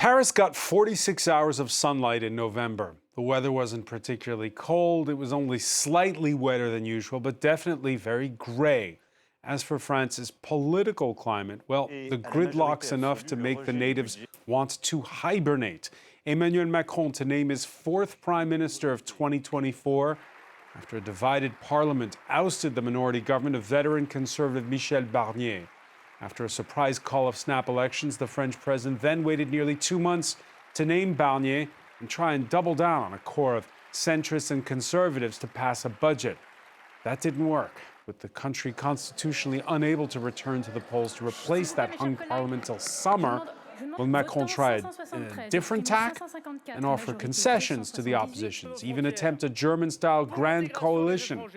Paris got 46 hours of sunlight in November. The weather wasn't particularly cold. It was only slightly wetter than usual, but definitely very gray. As for France's political climate, well, the gridlock's enough to make the natives want to hibernate. Emmanuel Macron to name his fourth prime minister of 2024 after a divided parliament ousted the minority government of veteran conservative Michel Barnier. After a surprise call of snap elections, the French president then waited nearly 2 months to name Barnier and try and double down on a core of centrists and conservatives to pass a budget. That didn't work, with the country constitutionally unable to return to the polls to replace that hung parliament till summer. Will Macron try a different tack and offer concessions to the oppositions, even attempt a German-style grand coalition?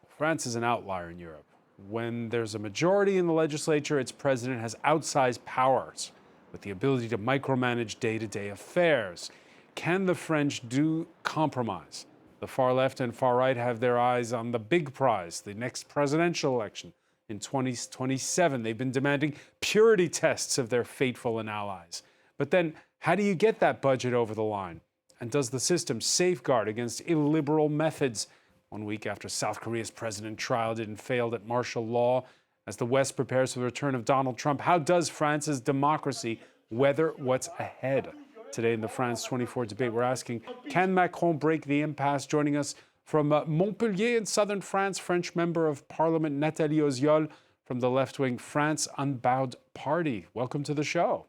France is an outlier in Europe. When there's a majority in the legislature, its president has outsized powers with the ability to micromanage day-to-day affairs. Can the French do compromise? The far left and far right have their eyes on the big prize, the next presidential election in 2027. They've been demanding purity tests of their faithful and allies. But then, how do you get that budget over the line? And does the system safeguard against illiberal methods? 1 week after South Korea's president trialed it and failed at martial law, as the West prepares for the return of Donald Trump, how does France's democracy weather what's ahead? Today in the France 24 debate, we're asking, can Macron break the impasse? Joining us from Montpellier in southern France, French member of Parliament Nathalie Oziol from the left-wing France Unbowed Party. Welcome to the show.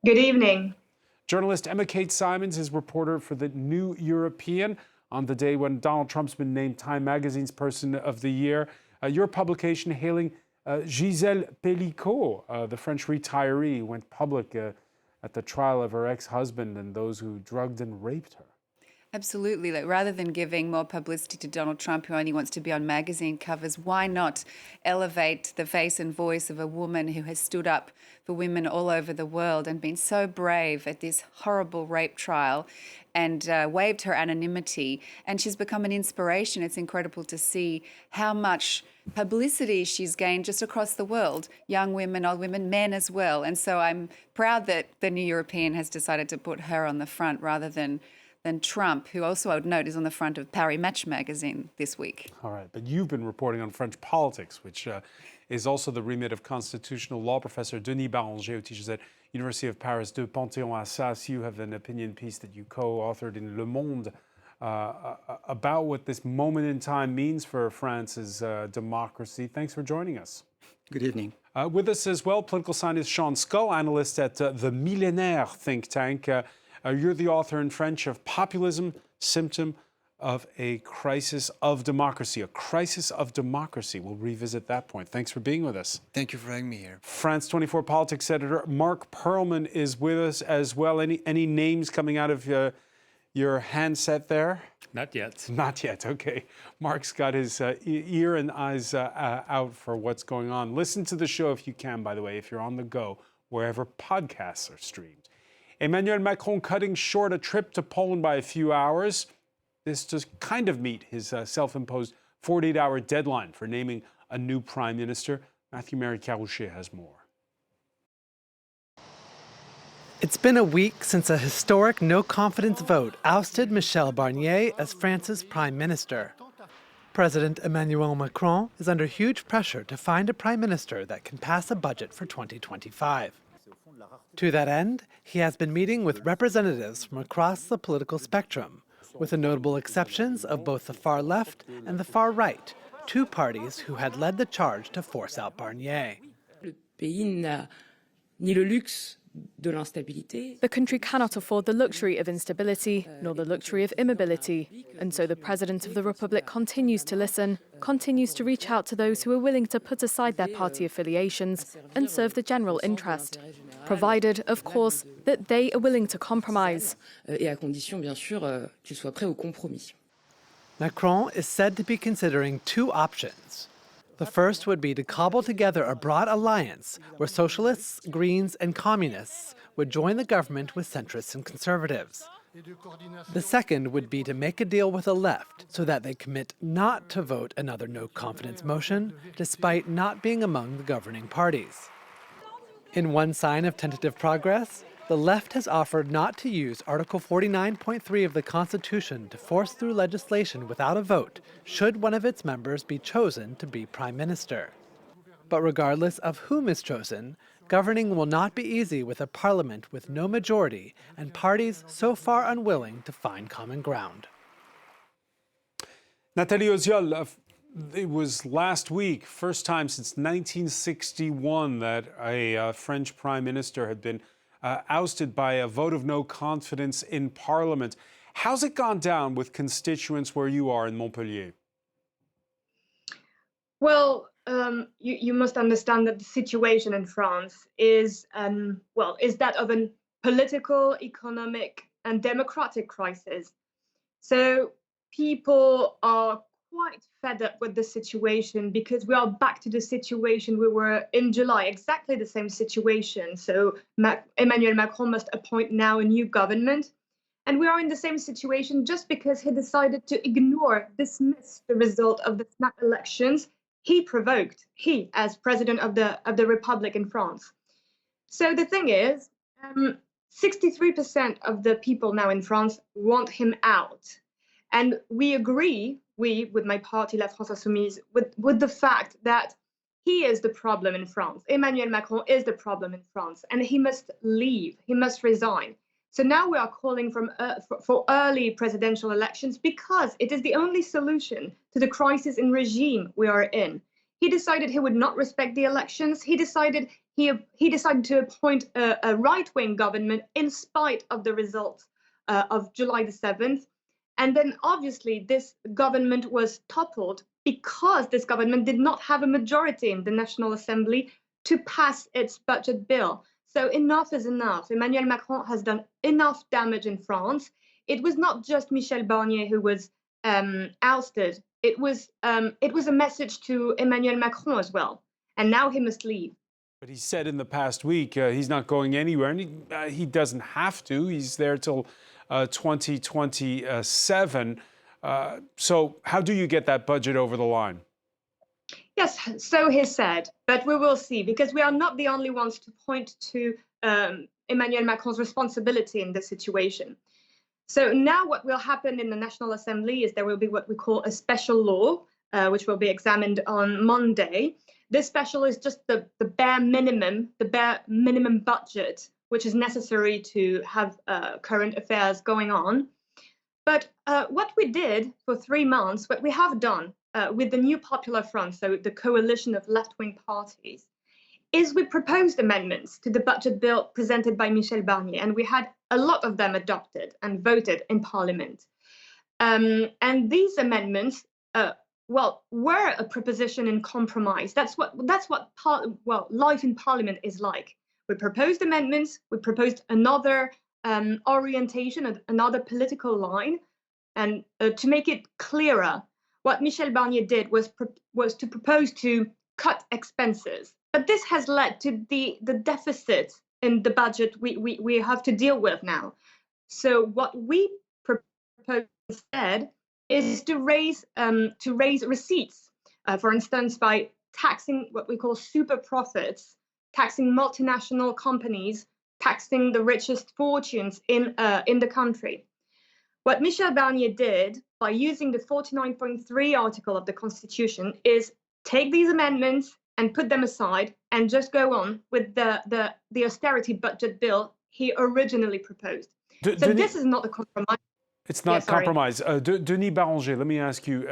Good evening. Journalist Emma Kate Simons is reporter for the New European on the day when Donald Trump's been named Time Magazine's Person of the Year. Your publication hailing Gisèle Pelicot, the French retiree, went public at the trial of her ex-husband and those who drugged and raped her. Absolutely. Like, rather than giving more publicity to Donald Trump, who only wants to be on magazine covers, why not elevate the face and voice of a woman who has stood up for women all over the world and been so brave at this horrible rape trial and waived her anonymity? And she's become an inspiration. It's incredible to see how much publicity she's gained just across the world, young women, old women, men as well. And so I'm proud that the New European has decided to put her on the front rather than Trump, who also, I would note, is on the front of Paris Match magazine this week. All right, but you've been reporting on French politics, which is also the remit of constitutional law professor Denis Barranger, who teaches at University of Paris de Panthéon-Assas. You have an opinion piece that you co-authored in Le Monde about what this moment in time means for France's democracy. Thanks for joining us. Good evening. With us as well, political scientist Sean Scull, analyst at the Millénaire think tank. You're the author in French of Populism, Symptom of a Crisis of Democracy. A crisis of democracy. We'll revisit that point. Thanks for being with us. Thank you for having me here. France 24 politics editor Mark Perlman is with us as well. Any names coming out of your handset there? Not yet. Not yet, okay. Mark's got his ear and eyes out for what's going on. Listen to the show if you can, by the way, if you're on the go, wherever podcasts are streamed. Emmanuel Macron cutting short a trip to Poland by a few hours. This to kind of meet his self-imposed 48-hour deadline for naming a new prime minister. Matthew Mary Carouchet has more. It's been a week since a historic no-confidence vote ousted Michel Barnier as France's prime minister. President Emmanuel Macron is under huge pressure to find a prime minister that can pass a budget for 2025. To that end, he has been meeting with representatives from across the political spectrum, with the notable exceptions of both the far left and the far right, two parties who had led the charge to force out Barnier. The country cannot afford the luxury of instability, nor the luxury of immobility. And so the President of the Republic continues to listen, continues to reach out to those who are willing to put aside their party affiliations and serve the general interest, provided, of course, that they are willing to compromise. Macron is said to be considering two options. The first would be to cobble together a broad alliance where socialists, Greens, and communists would join the government with centrists and conservatives. The second would be to make a deal with the left so that they commit not to vote another no-confidence motion, despite not being among the governing parties. In one sign of tentative progress, the left has offered not to use Article 49.3 of the Constitution to force through legislation without a vote, should one of its members be chosen to be prime minister. But regardless of whom is chosen, governing will not be easy with a parliament with no majority and parties so far unwilling to find common ground. Nathalie Oziol, it was last week, first time since 1961 that a French prime minister had been ousted by a vote of no confidence in Parliament. How's it gone down with constituents where you are in Montpellier? Well, you must understand that the situation in France is that of a political, economic, and democratic crisis. So people are quite fed up with the situation because we are back to the situation we were in July, exactly the same situation. So Emmanuel Macron must appoint now a new government. And we are in the same situation just because he decided to dismiss the result of the snap elections he provoked, as president of the Republic in France. So the thing is, 63% of the people now in France want him out. And we agree, with my party, La France Insoumise, with the fact that he is the problem in France. Emmanuel Macron is the problem in France, and he must leave, he must resign. So now we are calling for early presidential elections because it is the only solution to the crisis in regime we are in. He decided he would not respect the elections. He decided to appoint a right-wing government in spite of the results of July the 7th. And then obviously this government was toppled because this government did not have a majority in the National Assembly to pass its budget bill. So enough is enough. Emmanuel Macron has done enough damage in France. It was not just Michel Barnier who was ousted. It was a message to Emmanuel Macron as well. And now he must leave. But he said in the past week he's not going anywhere, and he doesn't have to. He's there till 2027. So how do you get that budget over the line? Yes, so he said, but we will see, because we are not the only ones to point to Emmanuel Macron's responsibility in this situation. So now what will happen in the National Assembly is there will be what we call a special law, which will be examined on Monday. This special is just the bare minimum budget, which is necessary to have current affairs going on. But what we did for 3 months, what we have done with the new Popular Front, so the coalition of left-wing parties, is we proposed amendments to the budget bill presented by Michel Barnier, and we had a lot of them adopted and voted in Parliament. And these amendments, were a proposition in compromise. That's what life in Parliament is like. We proposed amendments, we proposed another orientation, another political line, and to make it clearer, what Michel Barnier did was to propose to cut expenses. But this has led to the deficit in the budget we have to deal with now. So what we propose instead is to raise receipts, for instance, by taxing what we call super profits, taxing multinational companies, taxing the richest fortunes in the country. What Michel Barnier did by using the 49.3 article of the Constitution is take these amendments and put them aside and just go on with the austerity budget bill he originally proposed. This is not a compromise. It's not compromise. Denis Barranger, let me ask you,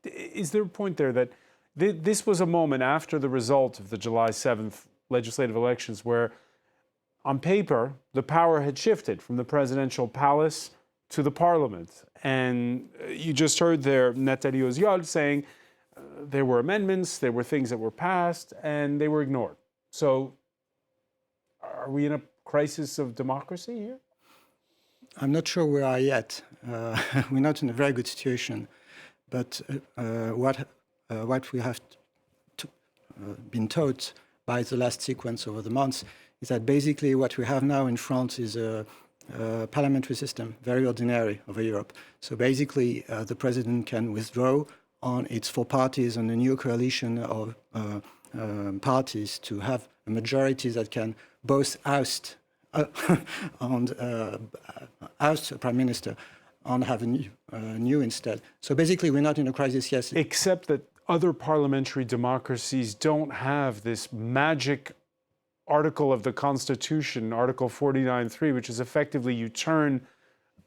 is there a point there that this was a moment after the result of the July 7th legislative elections where, on paper, the power had shifted from the presidential palace to the parliament? And you just heard there Nathalie Oziol saying there were amendments, there were things that were passed, and they were ignored. So are we in a crisis of democracy here? I'm not sure we are yet. We're not in a very good situation. But what we have been taught by the last sequence over the months is that basically what we have now in France is a parliamentary system, very ordinary over Europe. So basically the president can withdraw on its 4 parties and a new coalition of parties to have a majority that can both oust oust a prime minister and have a new instead. So basically, we're not in a crisis yet. Except that other parliamentary democracies don't have this magic article of the Constitution, Article 49.3, which is effectively you turn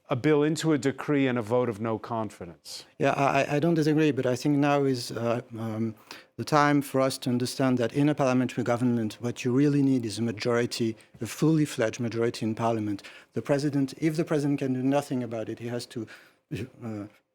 a bill into a decree and a vote of no confidence. Yeah, I don't disagree, but I think now is the time for us to understand that in a parliamentary government, what you really need is a majority, a fully fledged majority in parliament. The president, if the president can do nothing about it, he has to,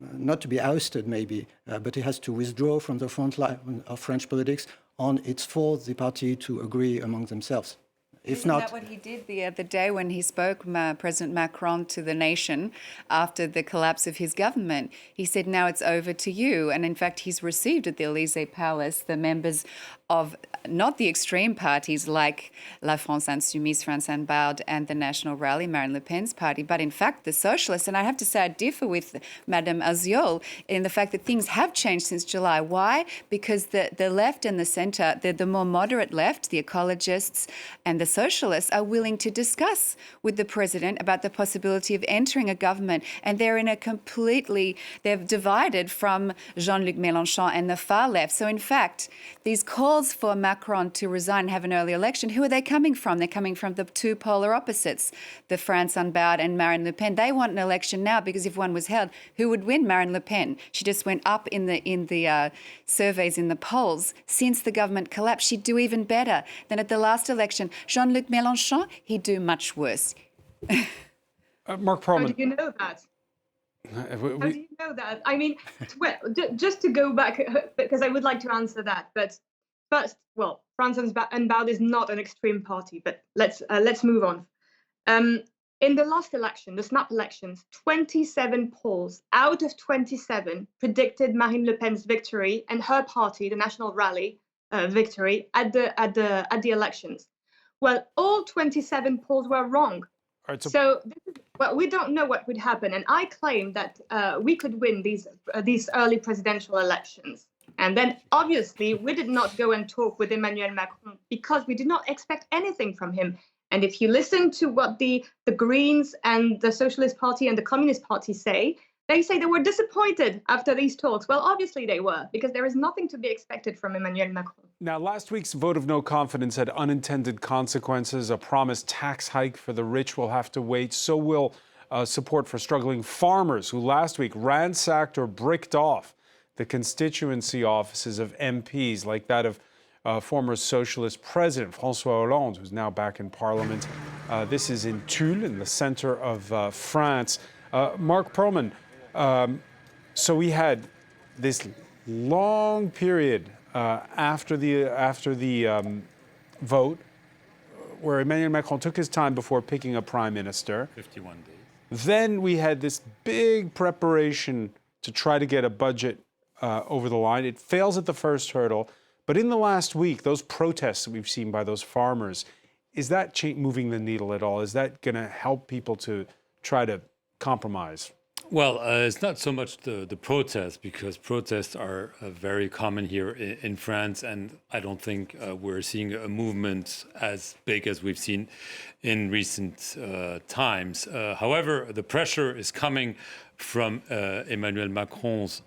not to be ousted maybe, but he has to withdraw from the front line of French politics, and it's for the party to agree among themselves. If Isn't not, that what he did the other day when he spoke, President Macron, to the nation after the collapse of his government? He said, now it's over to you. And in fact, he's received at the Élysée Palace the members of not the extreme parties like La France Insoumise, France Unbowed, and the National Rally, Marine Le Pen's party, but in fact the socialists. And I have to say I differ with Madame Aziol in the fact that things have changed since July. Why? Because the left and the centre, the more moderate left, the ecologists and the socialists are willing to discuss with the president about the possibility of entering a government. And they're in a they've divided from Jean-Luc Mélenchon and the far left. So in fact, these calls for Macron to resign and have an early election, who are they coming from? They're coming from the two polar opposites, the France Unbowed and Marine Le Pen. They want an election now because if one was held, who would win? Marine Le Pen. She just went up in the surveys in the polls. Since the government collapsed, she'd do even better than at the last election. Jean-Luc Mélenchon, he'd do much worse. Mark How Perlman. do you know that? How do you know that? I mean, well, just to go back, because I would like to answer that. But first, well, France Unbowed is not an extreme party, but let's move on. In the last election, the snap elections, 27 polls out of 27 predicted Marine Le Pen's victory and her party, the National Rally, victory at the elections. Well, all 27 polls were wrong. All right, So well, we don't know what would happen, and I claim that we could win these early presidential elections. And then, obviously, we did not go and talk with Emmanuel Macron because we did not expect anything from him. And if you listen to what the Greens and the Socialist Party and the Communist Party say they were disappointed after these talks. Well, obviously they were, because there is nothing to be expected from Emmanuel Macron. Now, last week's vote of no confidence had unintended consequences. A promised tax hike for the rich will have to wait. So will support for struggling farmers who last week ransacked or bricked off the constituency offices of MPs, like that of former socialist president François Hollande, who's now back in parliament. This is in Tulle, in the center of France. Mark Perlman, so we had this long period after the vote where Emmanuel Macron took his time before picking a prime minister. 51 days. Then we had this big preparation to try to get a budget over the line. It fails at the first hurdle. But in the last week, those protests that we've seen by those farmers, is that moving the needle at all? Is that going to help people to try to compromise? Well, it's not so much the protests, because protests are very common here in France, and I don't think we're seeing a movement as big as we've seen in recent times. However, the pressure is coming from Emmanuel Macron's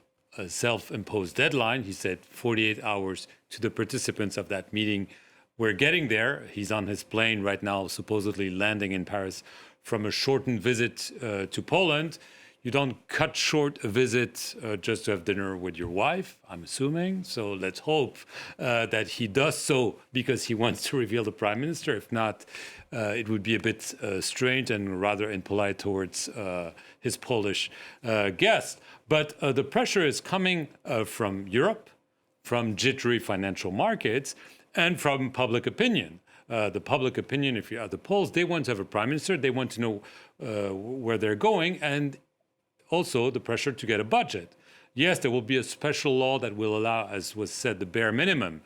self-imposed deadline. He said 48 hours to the participants of that meeting. We're getting there. He's on his plane right now, supposedly landing in Paris from a shortened visit to Poland. You don't cut short a visit just to have dinner with your wife, I'm assuming. So let's hope that he does so because he wants to reveal the prime minister. If not, it would be a bit strange and rather impolite towards his Polish guest. But the pressure is coming from Europe, from jittery financial markets, and from public opinion. The public opinion, if you are the polls, they want to have a prime minister. They want to know where they're going, and also the pressure to get a budget. Yes, there will be a special law that will allow, as was said, the bare minimum,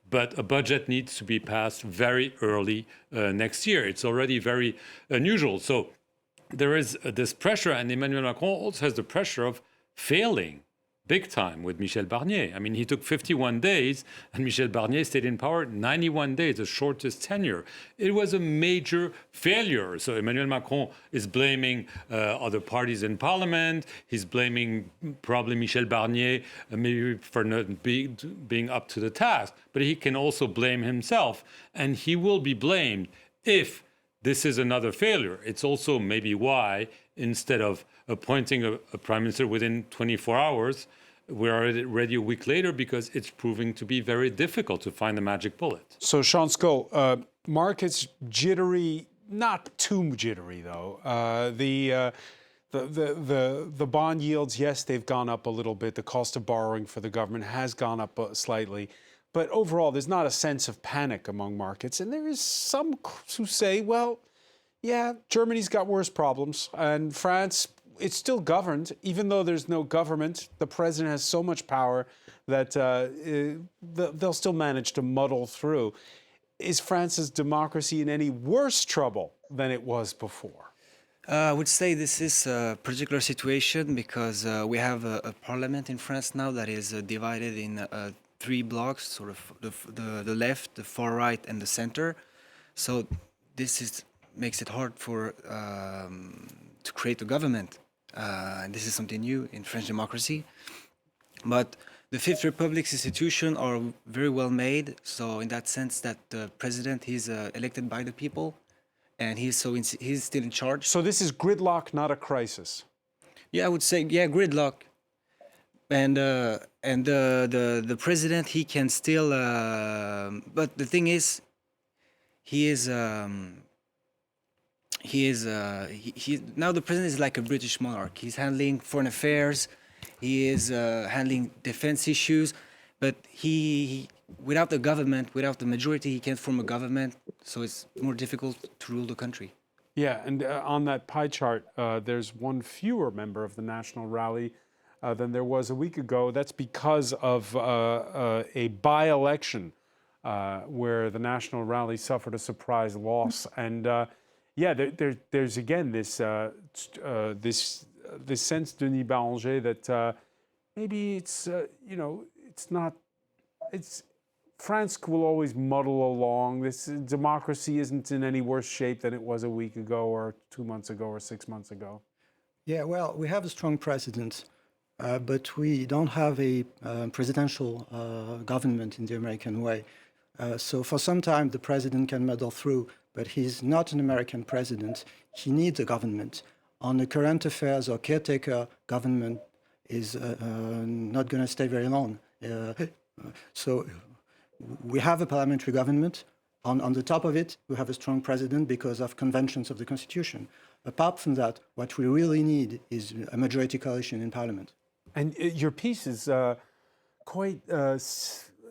but a budget needs to be passed very early next year. It's already very unusual. So there is this pressure, and Emmanuel Macron also has the pressure of failing big time with Michel Barnier. I mean, he took 51 days, and Michel Barnier stayed in power 91 days, the shortest tenure. It was a major failure. So Emmanuel Macron is blaming other parties in parliament. He's blaming probably Michel Barnier maybe for not being up to the task. But he can also blame himself, and he will be blamed if this is another failure. It's also maybe why, instead of appointing a prime minister within 24 hours, we're already a week later, because it's proving to be very difficult to find the magic bullet. So, Sean Skull, markets jittery, not too jittery though. The bond yields, yes, they've gone up a little bit. The cost of borrowing for the government has gone up slightly. But overall, there's not a sense of panic among markets. And there is some who say, well, yeah, Germany's got worse problems. And France, it's still governed. Even though there's no government, the president has so much power that they'll still manage to muddle through. Is France's democracy in any worse trouble than it was before? I would say this is a particular situation because we have a parliament in France now that is divided in three blocks, sort of the left, the far right, and the center. So this makes it hard for to create a government. This is something new in French democracy. But the Fifth Republic's institutions are very well made. So in that sense, that the president is elected by the people, and he's still in charge. So this is gridlock, not a crisis. Yeah, I would say gridlock. And the president, he can still. But the thing is, he now the president is like a British monarch. He's handling foreign affairs, he is handling defense issues, but he without the government, without the majority, he can't form a government. So it's more difficult to rule the country. Yeah, and on that pie chart, there's one fewer member of the National Rally than there was a week ago. That's because of a by-election where the National Rally suffered a surprise loss. And there's again this sense, Denis Barranger, that maybe it's France will always muddle along. This democracy isn't in any worse shape than it was a week ago or 2 months ago or 6 months ago. Yeah, well, we have a strong president, but we don't have a presidential government in the American way. So for some time, the president can muddle through, but he's not an American president. He needs a government. On the current affairs, or caretaker government is not going to stay very long. So we have a parliamentary government. On the top of it, we have a strong president because of conventions of the Constitution. Apart from that, what we really need is a majority coalition in parliament. And your piece is quite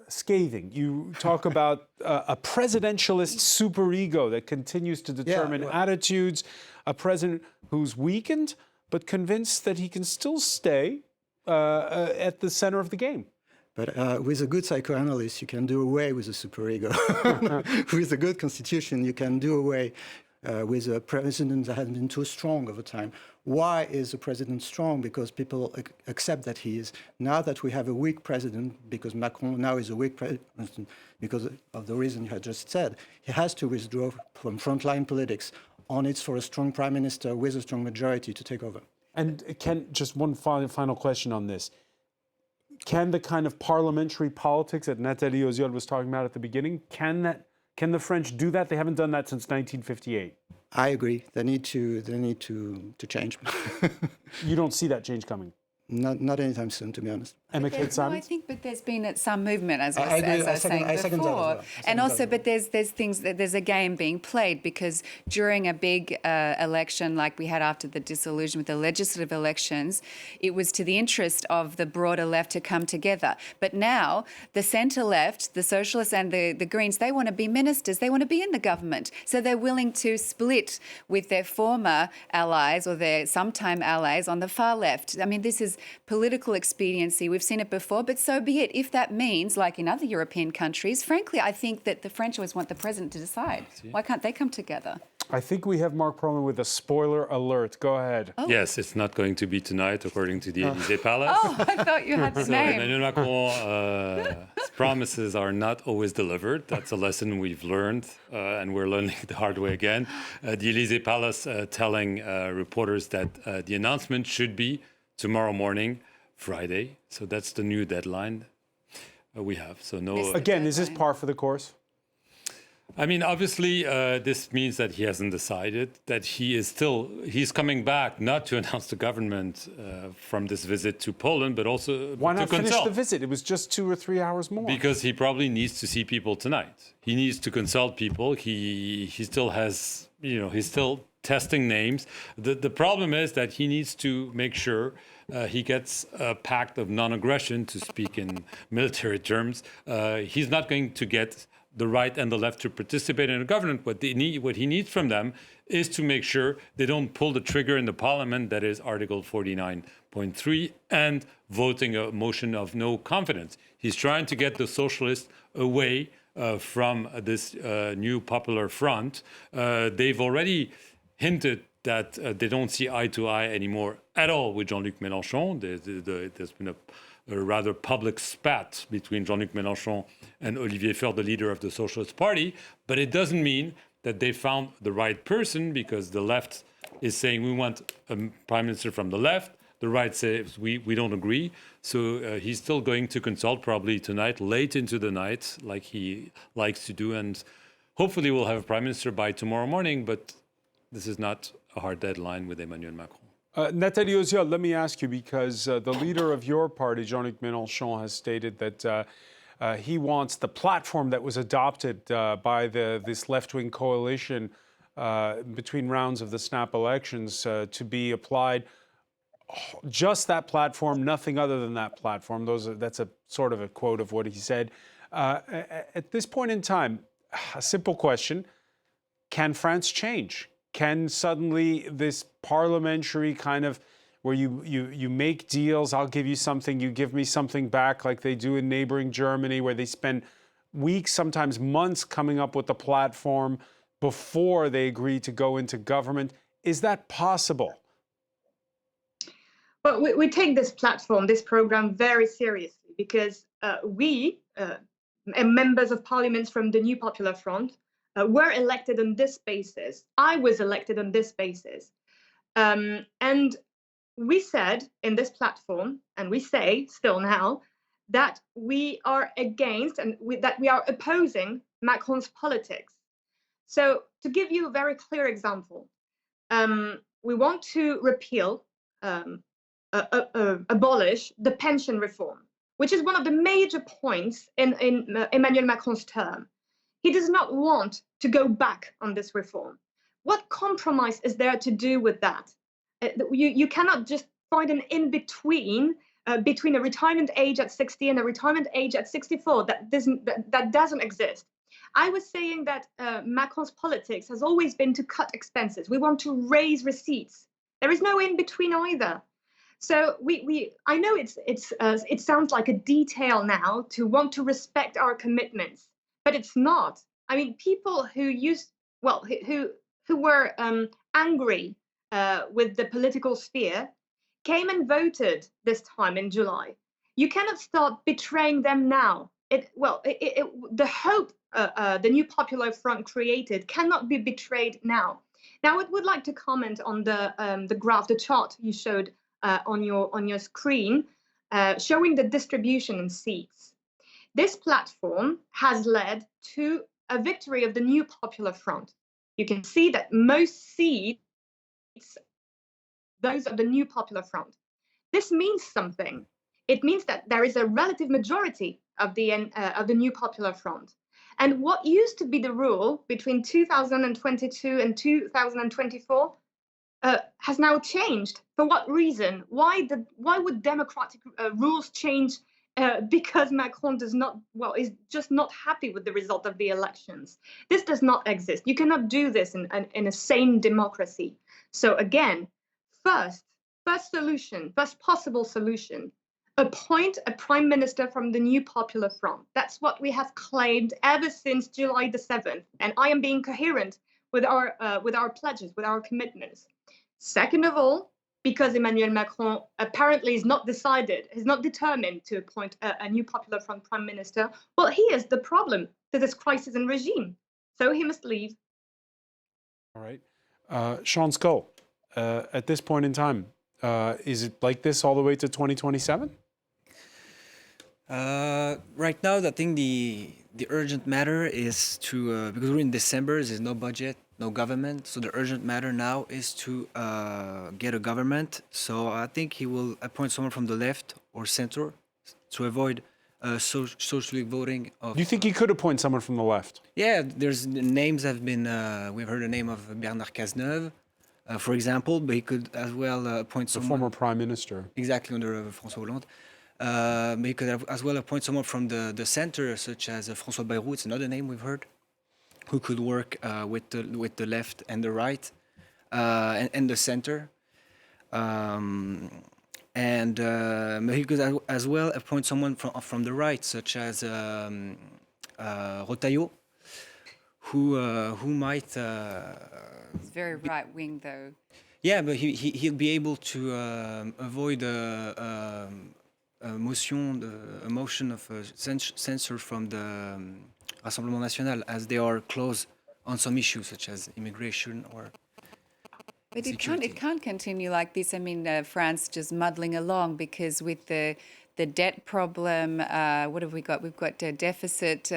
scathing. You talk about a presidentialist superego that continues to determine attitudes, a president who's weakened but convinced that he can still stay at the center of the game. But with a good psychoanalyst, you can do away with the superego. With a good constitution, you can do away with a president that has been too strong over time. Why is the president strong? Because people accept that he is. Now that we have a weak president, because Macron now is a weak president, because of the reason you had just said, he has to withdraw from frontline politics. On it's for a strong prime minister with a strong majority to take over. And just one final question on this. Can the kind of parliamentary politics that Nathalie Oziol was talking about at the beginning, can the French do that? They haven't done that since 1958. I agree. They need to change. You don't see that change coming? Not anytime soon, to be honest. Emma Kate Simons? I think, but there's been some movement, as I was saying before. And also, but there's things, there's a game being played, because during a big election like we had after the dissolution with the legislative elections, it was to the interest of the broader left to come together. But now the centre left, the Socialists and the Greens, they want to be ministers, they want to be in the government. So they're willing to split with their former allies or their sometime allies on the far left. I mean, this is political expediency. We've seen it before, but so be it. If that means, like in other European countries, frankly, I think that the French always want the president to decide. Why can't they come together? I think we have Mark Perlman with a spoiler alert. Go ahead. Oh. Yes, it's not going to be tonight, according to the Élysée Palace. Oh, I thought you had the So name. Emmanuel Macron's promises are not always delivered. That's a lesson we've learned, and we're learning the hard way again. The Élysée Palace telling reporters that the announcement should be tomorrow morning, Friday. So that's the new deadline we have. So no. Again, is this par for the course? I mean, obviously, this means that he hasn't decided, that he's coming back not to announce the government from this visit to Poland, but also Why to not finish consult. the visit? It was just 2 or 3 hours more. Because he probably needs to see people tonight. He needs to consult people. He still has, he's still testing names. The problem is that he needs to make sure he gets a pact of non-aggression, to speak in military terms. He's not going to get the right and the left to participate in a government. What he needs from them is to make sure they don't pull the trigger in the parliament, that is Article 49.3, and voting a motion of no confidence. He's trying to get the socialists away from this new popular front. They've already hinted that they don't see eye to eye anymore at all with Jean-Luc Mélenchon. There's been a rather public spat between Jean-Luc Mélenchon and Olivier Faure, the leader of the Socialist Party. But it doesn't mean that they found the right person, because the left is saying we want a prime minister from the left. The right says we don't agree. So he's still going to consult probably tonight, late into the night, like he likes to do. And hopefully we'll have a prime minister by tomorrow morning. But this is not a hard deadline with Emmanuel Macron. Nathalie Ozia, let me ask you, because the leader of your party, Jean-Luc Mélenchon, has stated that he wants the platform that was adopted by this left-wing coalition between rounds of the snap elections to be applied. Just that platform, nothing other than that platform. That's a sort of a quote of what he said. At this point in time, a simple question: can France change? Can suddenly this parliamentary kind of, where you make deals, I'll give you something, you give me something back, like they do in neighboring Germany, where they spend weeks, sometimes months, coming up with the platform before they agree to go into government. Is that possible? Well, we take this platform, this program, very seriously, because we, members of parliaments from the New Popular Front, were elected on this basis. I was elected on this basis. And we said in this platform, and we say still now, that we are against and that we are opposing Macron's politics. So to give you a very clear example, we want to repeal, abolish the pension reform, which is one of the major points in Emmanuel Macron's term. He does not want to go back on this reform. What compromise is there to do with that? You cannot just find an in-between between a retirement age at 60 and a retirement age at 64. That doesn't exist. I was saying that Macron's politics has always been to cut expenses. We want to raise receipts. There is no in-between either. So I know it sounds like a detail now to want to respect our commitments, but it's not. I mean, people who were angry with the political sphere came and voted this time in July. You cannot start betraying them now. The hope the New Popular Front created cannot be betrayed now. Now, I would like to comment on the graph, the chart you showed on your screen, showing the distribution in seats. This platform has led to a victory of the New Popular Front. You can see that most seats, those of the New Popular Front. This means something. It means that there is a relative majority of the New Popular Front. And what used to be the rule between 2022 and 2024 has now changed. For what reason? Why would democratic rules change because Macron is just not happy with the result of the elections? This does not exist. You cannot do this in a sane democracy. So again, first possible solution, appoint a prime minister from the New Popular Front. That's what we have claimed ever since July the 7th. And I am being coherent with our pledges, with our commitments. Second of all, because Emmanuel Macron apparently is not determined to appoint a new Popular Front prime minister, well, he is the problem to this crisis and regime. So he must leave. All right. Sean Skull, at this point in time, is it like this all the way to 2027? Right now, I think the urgent matter is to, because we're in December, there's no budget, no government. So the urgent matter now is to get a government. So I think he will appoint someone from the left or center to avoid socially voting. Do you think he could appoint someone from the left? Yeah, there's names have been, we've heard the name of Bernard Cazeneuve, for example, but he could as well appoint The someone. former prime minister. Exactly, under François Hollande. But he could as well appoint someone from the center, such as François Bayrou, it's another name we've heard, who could work with the left and the right and the center. But he could as well appoint someone from the right, such as Rotaillot, who might. It's very right wing, though. Yeah, but he'll be able to avoid a motion of censure from the Rassemblement National, as they are close on some issues such as immigration or. But it can't continue like this. I mean, France just muddling along, because with the debt problem, what have we got? We've got a deficit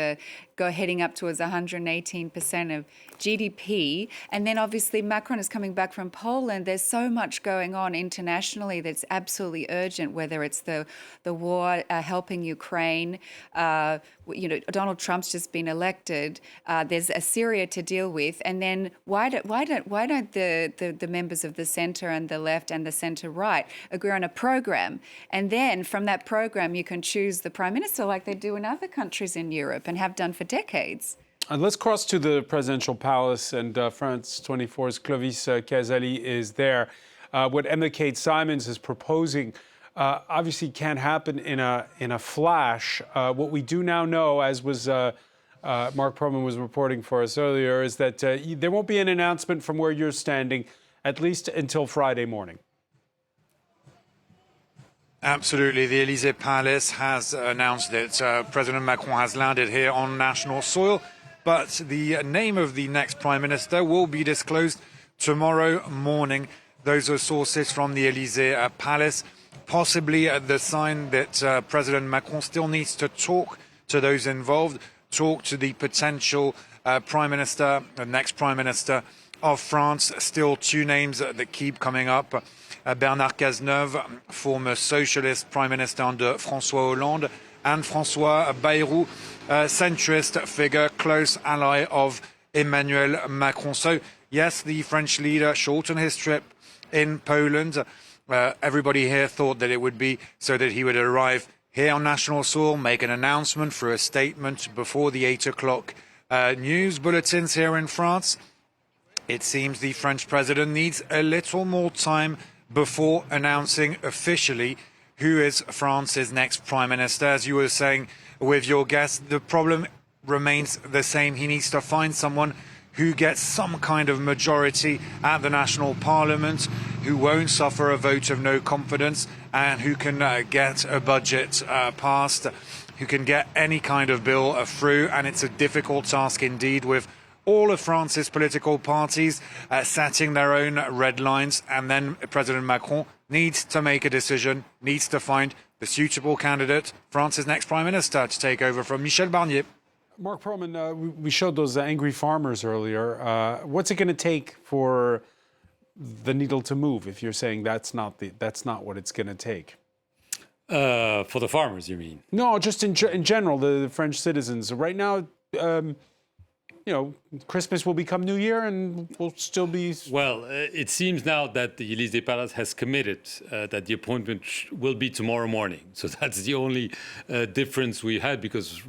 heading up towards 118% of GDP. And then obviously Macron is coming back from Poland. There's so much going on internationally that's absolutely urgent, whether it's the war helping Ukraine. Donald Trump's just been elected. There's Syria to deal with. And then why don't the members of the centre and the left and the centre right agree on a program? And then from that program, you can choose the prime minister like they do in other countries in Europe and have done for decades. Let's cross to the presidential palace, and France 24's Clovis Casali is there. What Emma Kate Simons is proposing obviously can't happen in a flash. What we do now know, as was Mark Perlman was reporting for us earlier, is that there won't be an announcement from where you're standing, at least until Friday morning. Absolutely. The Élysée Palace has announced that President Macron has landed here on national soil, but the name of the next prime minister will be disclosed tomorrow morning. Those are sources from the Élysée Palace, possibly the sign that President Macron still needs to talk to those involved, talk to the potential prime minister, the next prime minister of France. Still two names that keep coming up. Bernard Cazeneuve, former socialist prime minister under François Hollande, and François Bayrou, centrist figure, close ally of Emmanuel Macron. So, yes, the French leader shortened his trip in Poland. Everybody here thought that it would be so that he would arrive here on national soil, make an announcement through a statement before the 8 o'clock news bulletins here in France. It seems the French president needs a little more time before announcing officially who is France's next prime minister. As you were saying with your guest, the problem remains the same. He needs to find someone who gets some kind of majority at the national parliament, who won't suffer a vote of no confidence, and who can get a budget passed, who can get any kind of bill through. And it's a difficult task indeed, with all of France's political parties setting their own red lines. And then President Macron needs to make a decision, needs to find the suitable candidate, France's next prime minister, to take over from Michel Barnier. Mark Perlman, we showed those angry farmers earlier. What's it going to take for the needle to move, if you're saying that's not what it's going to take? For the farmers, you mean? No, just in general, the French citizens. Right now, Christmas will become New Year and will still be... Well, it seems now that the Élysée Palace has committed that the appointment will be tomorrow morning. So that's the only difference we had, because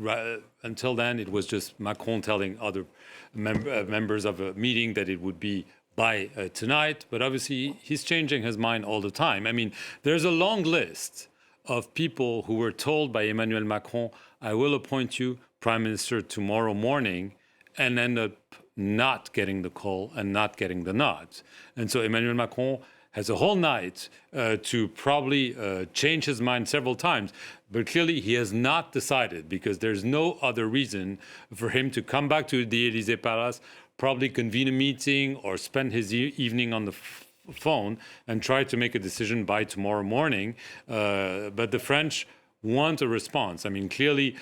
until then it was just Macron telling other members of a meeting that it would be by tonight. But obviously he's changing his mind all the time. I mean, there's a long list of people who were told by Emmanuel Macron, I will appoint you prime minister tomorrow morning, and end up not getting the call and not getting the nod. And so Emmanuel Macron has a whole night to probably change his mind several times. But clearly he has not decided, because there's no other reason for him to come back to the Élysée Palace, probably convene a meeting or spend his evening on the phone and try to make a decision by tomorrow morning. But the French want a response. I mean, clearly,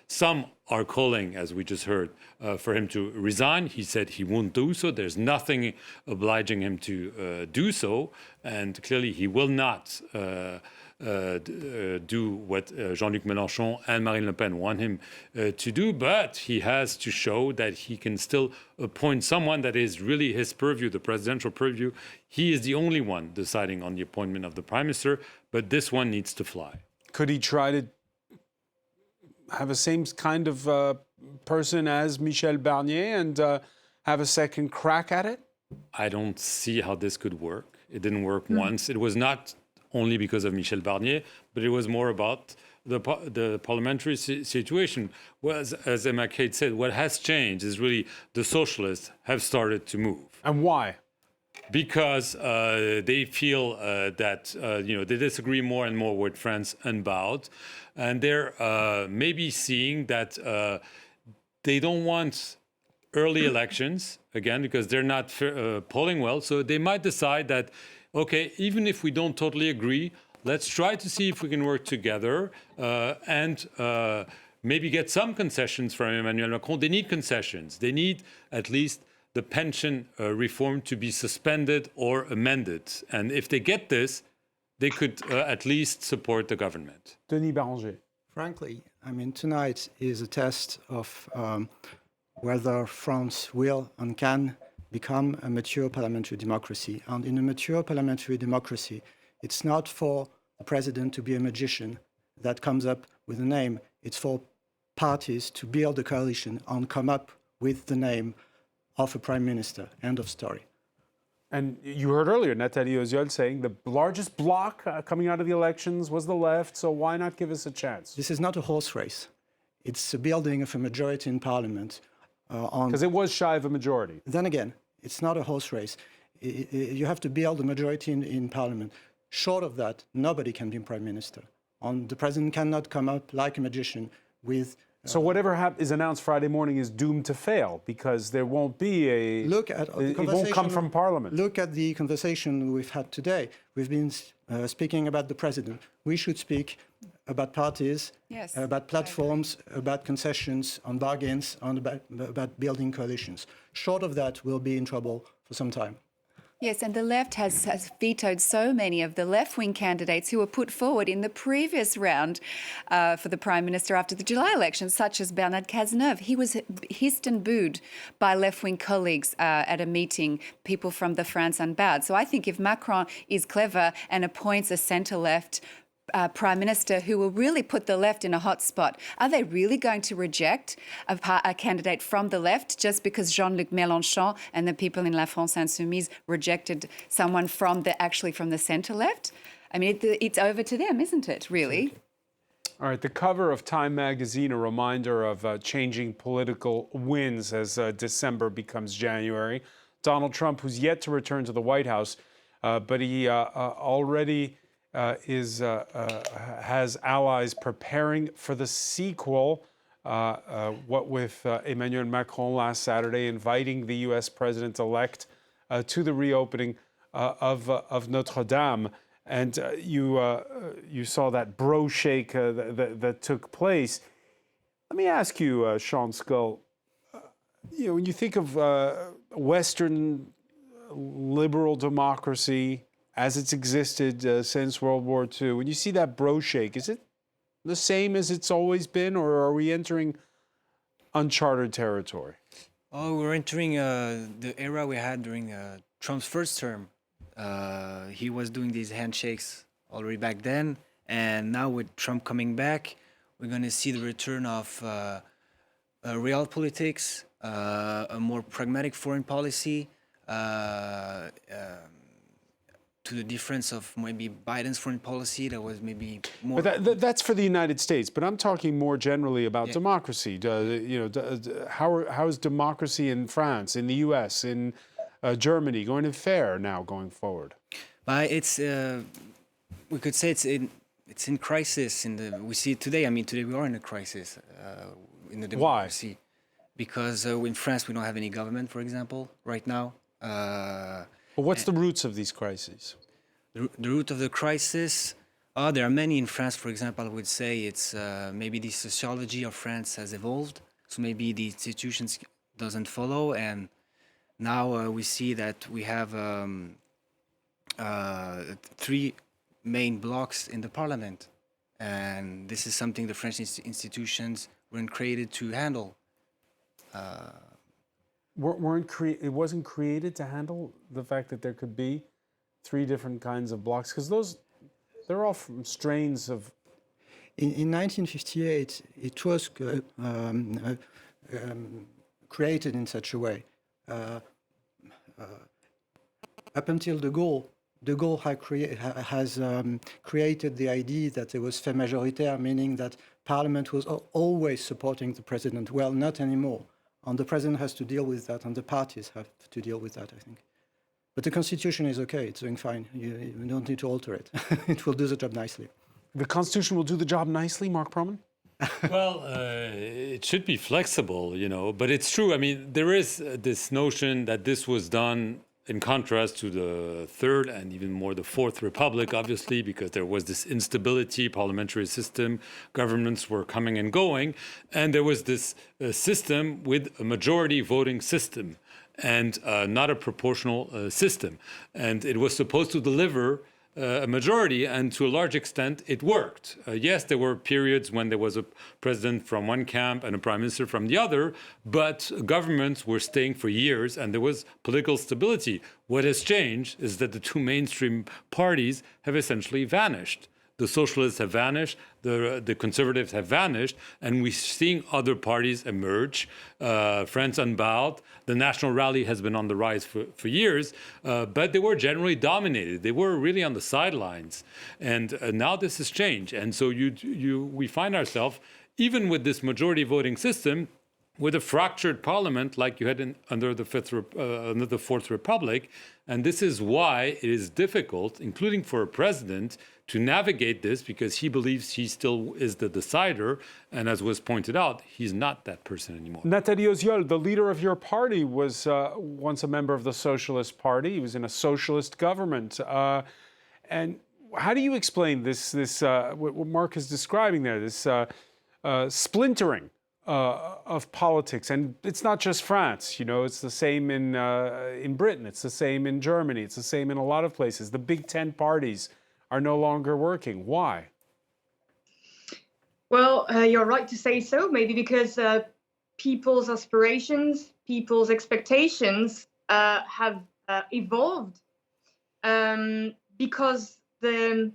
some are calling, as we just heard, for him to resign. He said he won't do so. There's nothing obliging him to do so. And clearly, he will not do what Jean-Luc Mélenchon and Marine Le Pen want him to do. But he has to show that he can still appoint someone that is really his purview, the presidential purview. He is the only one deciding on the appointment of the prime minister. But this one needs to fly. Could he try to have the same kind of person as Michel Barnier and have a second crack at it? I don't see how this could work. It didn't work once. It was not only because of Michel Barnier, but it was more about the parliamentary situation. Well, as Emma Kate said, what has changed is really the socialists have started to move. And why? Because they feel that they disagree more and more with France unbowed, and they're maybe seeing that they don't want early elections again because they're not polling well. So they might decide that, okay, even if we don't totally agree, let's try to see if we can work together and maybe get some concessions from Emmanuel Macron. They need concessions. They need at least the pension reform to be suspended or amended. And if they get this, they could at least support the government. Denis Barranger. Frankly, I mean, tonight is a test of whether France will and can become a mature parliamentary democracy. And in a mature parliamentary democracy, it's not for the president to be a magician that comes up with a name. It's for parties to build a coalition and come up with the name of a prime minister. End of story. And you heard earlier Nathalie Oziol saying the largest bloc coming out of the elections was the left, so why not give us a chance? This is not a horse race. It's the building of a majority in parliament. Because it was shy of a majority. Then again, it's not a horse race. You have to build a majority in parliament. Short of that, nobody can be prime minister. And the president cannot come up like a magician with... So whatever is announced Friday morning is doomed to fail because there won't be a... Look at it won't come from parliament. Look at the conversation we've had today. We've been speaking about the president. We should speak about parties, Yes, about platforms, about concessions, on bargains, and about building coalitions. Short of that, we'll be in trouble for some time. Yes, and the left has vetoed so many of the left-wing candidates who were put forward in the previous round for the Prime Minister after the July elections, such as Bernard Cazeneuve. He was hissed and booed by left-wing colleagues at a meeting, people from the France Unbowed. So I think if Macron is clever and appoints a centre-left Prime Minister who will really put the left in a hot spot, are they really going to reject a candidate from the left just because Jean-Luc Mélenchon and the people in La France Insoumise rejected someone from the centre-left? I mean, it's over to them, isn't it, really? All right, the cover of Time magazine, a reminder of changing political winds as December becomes January. Donald Trump, who's yet to return to the White House, but he already... has allies preparing for the sequel, what with Emmanuel Macron last Saturday inviting the U.S. president-elect to the reopening of Notre Dame. And you saw that bro shake that took place. Let me ask you, Sean Scull, when you think of Western liberal democracy, as it's existed since World War II, when you see that bro shake, is it the same as it's always been, or are we entering uncharted territory? Oh, we're entering the era we had during Trump's first term. He was doing these handshakes already back then, and now with Trump coming back, we're going to see the return of real politics, a more pragmatic foreign policy, to to the difference of maybe Biden's foreign policy, that was maybe more. But that's for the United States. But I'm talking more generally about Yeah. democracy. How is democracy in France, in the U.S., in Germany going to fare now going forward? But it's we could say it's in crisis. We see it today. I mean, today we are in a crisis in the democracy. Why? Because in France we don't have any government, for example, right now. But what's the roots of these crises? The root of the crisis, there are many in France. For example, I would say it's maybe the sociology of France has evolved, so maybe the institutions doesn't follow, and now we see that we have 3 main blocks in the parliament, and this is something the French institutions weren't created to handle. It wasn't created to handle the fact that there could be 3 different kinds of blocks, because they're all from strains of. In 1958, it was created in such a way. Up until De Gaulle has created the idea that there was fait majoritaire, meaning that Parliament was always supporting the president. Well, not anymore. And the president has to deal with that, and the parties have to deal with that, I think. But the Constitution is okay, it's doing fine. You don't need to alter it. It will do the job nicely. The Constitution will do the job nicely, Mark Proman? Well, it should be flexible, but it's true. I mean, there is this notion that this was done in contrast to the Third and even more the Fourth Republic, obviously, because there was this instability, parliamentary system, governments were coming and going, and there was this system with a majority voting system and not a proportional system. And it was supposed to deliver a majority, and to a large extent, it worked. Yes, there were periods when there was a president from one camp and a prime minister from the other, but governments were staying for years, and there was political stability. What has changed is that the 2 mainstream parties have essentially vanished. The socialists have vanished, the conservatives have vanished, and we're seeing other parties emerge. France Unbowed, the National Rally has been on the rise for years, but they were generally dominated. They were really on the sidelines. And now this has changed. And so we find ourselves, even with this majority voting system, with a fractured parliament like you had under the Fourth Republic. And this is why it is difficult, including for a president, to navigate this, because he believes he still is the decider. And as was pointed out, he's not that person anymore. Nathalie Oziol, the leader of your party, was once a member of the Socialist Party. He was in a socialist government. And how do you explain this what Mark is describing there, this splintering of politics? And it's not just France, it's the same in Britain, it's the same in Germany, it's the same in a lot of places. The Big 10 parties are no longer working. Why? Well, you're right to say so, maybe because people's aspirations, people's expectations have evolved, because the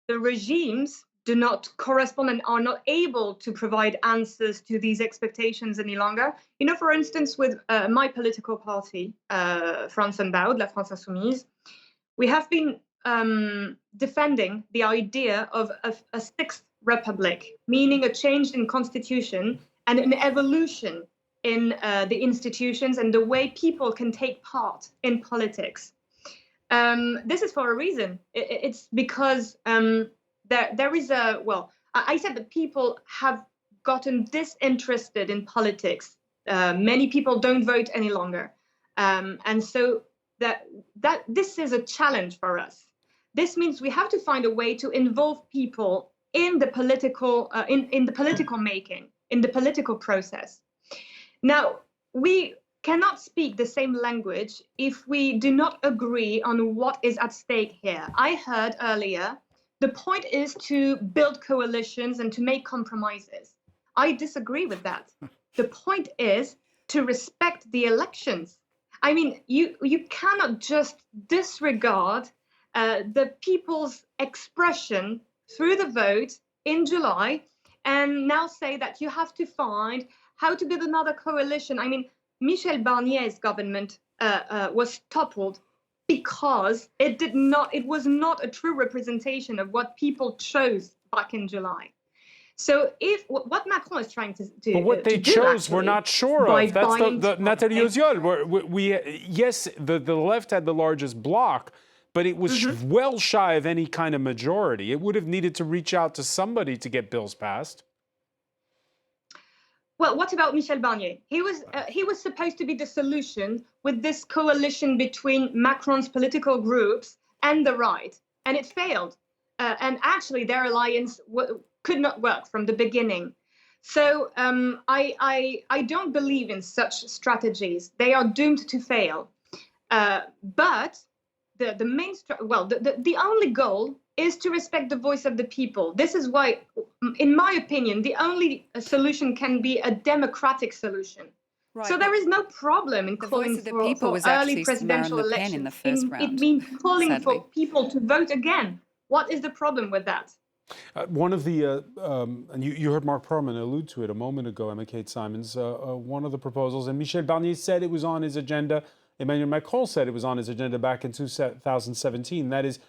regimes do not correspond and are not able to provide answers to these expectations any longer. For instance, with my political party, France Unbowed, La France Insoumise, we have been defending the idea of a 6th republic, meaning a change in constitution and an evolution in the institutions and the way people can take part in politics. This is for a reason. It's because there is I said that people have gotten disinterested in politics. Many people don't vote any longer. And so that this is a challenge for us. This means we have to find a way to involve people in the political in the political making, in the political process. Now, we cannot speak the same language if we do not agree on what is at stake here. I heard earlier, the point is to build coalitions and to make compromises. I disagree with that. The point is to respect the elections. I mean, you cannot just disregard the people's expression through the vote in July and now say that you have to find how to build another coalition. I mean, Michel Barnier's government was toppled because it was not a true representation of what people chose back in July. So if what Macron is trying to do, but what they chose, we're not sure of. That's the Nathalie Oziol. Yes, the left had the largest bloc, but it was well shy of any kind of majority. It would have needed to reach out to somebody to get bills passed. Well, what about Michel Barnier? He was supposed to be the solution with this coalition between Macron's political groups and the right, and it failed. And actually, their alliance could not work from the beginning. So I don't believe in such strategies. They are doomed to fail. But the only goal is to respect the voice of the people. This is why, in my opinion, the only solution can be a democratic solution. Right. So there is no problem in calling for early presidential elections. In the first round, it means calling for people to vote again. What is the problem with that? One of the, and you heard Mark Perlman allude to it a moment ago, Emma Kate Simons, one of the proposals, and Michel Barnier said it was on his agenda, Emmanuel Macron said it was on his agenda back in 2017, that is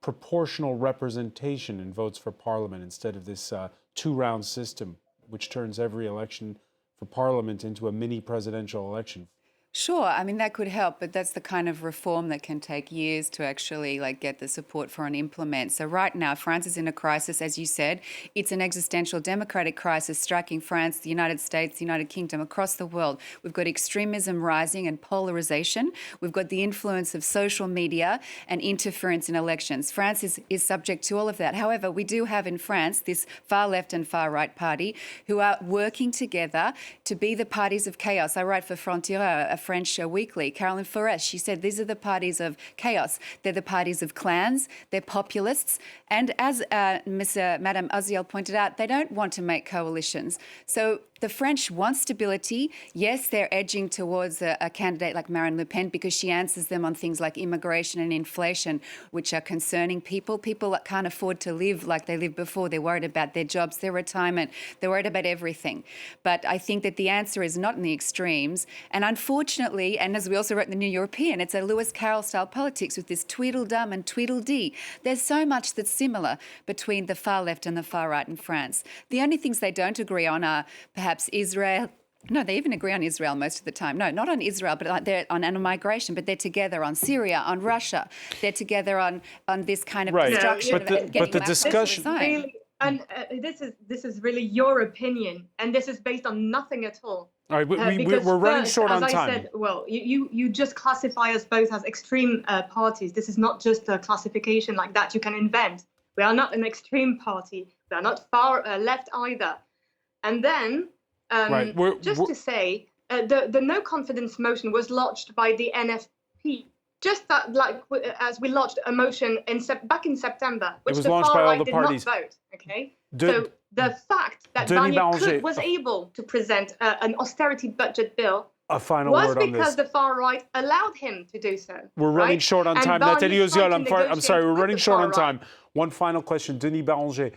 proportional representation in votes for parliament instead of this two-round system, which turns every election for parliament into a mini presidential election. Sure, I mean, that could help, but that's the kind of reform that can take years to actually get the support for and implement. So right now, France is in a crisis, as you said. It's an existential democratic crisis striking France, the United States, the United Kingdom, across the world. We've got extremism rising and polarization. We've got the influence of social media and interference in elections. France is subject to all of that. However, we do have in France this far left and far right party who are working together to be the parties of chaos. I write for Frontières, a French weekly. Caroline Forest, she said, these are the parties of chaos. They're the parties of clans. They're populists. And as Madame Oziol pointed out, they don't want to make coalitions. So the French want stability. Yes, they're edging towards a candidate like Marine Le Pen because she answers them on things like immigration and inflation, which are concerning people. People that can't afford to live like they lived before. They're worried about their jobs, their retirement. They're worried about everything. But I think that the answer is not in the extremes. And unfortunately, and as we also wrote in the New European, it's a Lewis Carroll-style politics with this Tweedledum and Tweedledee. There's so much that's similar between the far left and the far right in France. The only things they don't agree on are perhaps Israel. No, they even agree on Israel most of the time. No, not on Israel, but they're on migration. But they're together on Syria, on Russia. They're together on this kind of destruction. But the discussion. This is really your opinion, and this is based on nothing at all. All right, we're running short on time. As I said, well, you just classify us both as extreme parties. This is not just a classification like that you can invent. We are not an extreme party. We are not far left either. And then, to say, the no confidence motion was lodged by the NFP. Just that, as we lodged a motion back in September, which the far right did not vote. Okay, so the fact that Barnier was able to present an austerity budget bill was because the far right allowed him to do so. We're running short on time. Nathalie Oziol, I'm sorry, we're running short on time. One final question, Denis Barranger.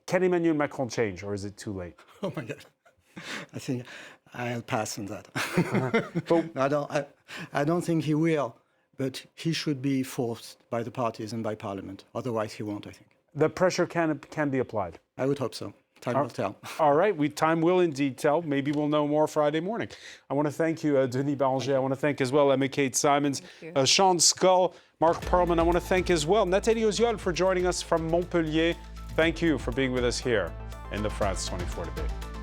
Can Emmanuel Macron change, or is it too late? Oh my God, I think I'll pass on that. I don't think he will, but he should be forced by the parties and by Parliament. Otherwise, he won't, I think. The pressure can be applied. I would hope so. Time will tell. All right, time will indeed tell. Maybe we'll know more Friday morning. I want to thank you, Denis Barranger. I want to thank as well Emma Kate Simons, Sean Scull, Mark Perlman. I want to thank as well Nathalie Oziol for joining us from Montpellier. Thank you for being with us here in the France 24 debate.